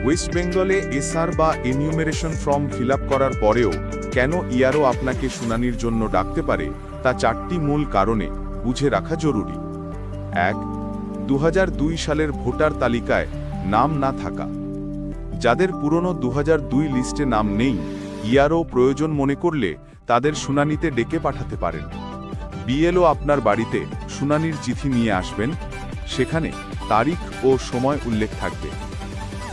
West বেঙ্গলে SR বা enumeration form fill করার পরেও কেন ইআরও আপনাকে শুনানির জন্য ডাকতে পারে তা 4টি মূল কারণে বুঝে রাখা জরুরি। 1. 2002 সালের ভোটার তালিকায় নাম না থাকা। যাদের পুরনো 2002 লিস্টে নাম নেই, ইআরও প্রয়োজন মনে করলে তাদের শুনানিতে ডেকে পাঠাতে পারেন। বিএলও আপনার বাড়িতে শুনানির চিঠি নিয়ে আসবেন, সেখানে তারিখ ও সময় উল্লেখ থাকবে।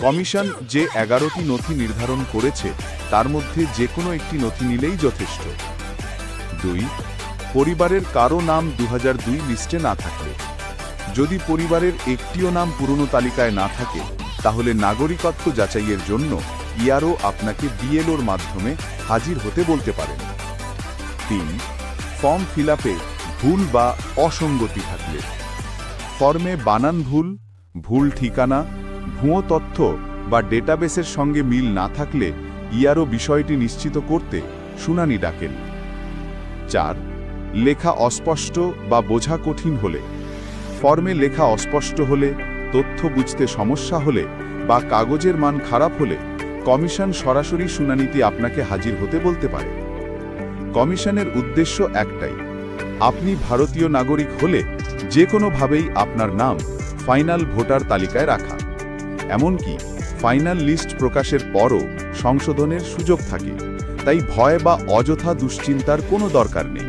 কমিশন যে 11টি নথি নির্ধারণ করেছে তার মধ্যে যে কোনো একটি নথি নিলেই যথেষ্ট। 2. পরিবারের কারো নাম 2002 লিস্টে না থাকলে। যদি পরিবারের একটিও নাম পুরনো তালিকায় না থাকে, তাহলে নাগরিকত্ব যাচাইয়ের জন্য ইআরও আপনাকে বিএলওর মাধ্যমে হাজির হতে বলতে পারেন। 3. ফর্ম ফিল ভুল বা অসঙ্গতি থাকলে। ফর্মে বানান ভুল, ভুল ঠিকানা, ভুয়ো তথ্য বা ডেটাবেসের সঙ্গে মিল না থাকলে ইআরও বিষয়টি নিশ্চিত করতে শুনানি ডাকেন। 4. লেখা অস্পষ্ট বা বোঝা কঠিন হলে। ফর্মে লেখা অস্পষ্ট হলে, তথ্য বুঝতে সমস্যা হলে বা কাগজের মান খারাপ হলে কমিশন সরাসরি শুনানিতে আপনাকে হাজির হতে বলতে পারে। কমিশনের উদ্দেশ্য একটাই, আপনি ভারতীয় নাগরিক হলে যে কোনোভাবেই আপনার নাম ফাইনাল ভোটার তালিকায় রাখা। এমনকি ফাইনাল লিস্ট প্রকাশের পরও সংশোধনের সুযোগ থাকে, তাই ভয় বা অযথা দুশ্চিন্তার কোনো দরকার নেই।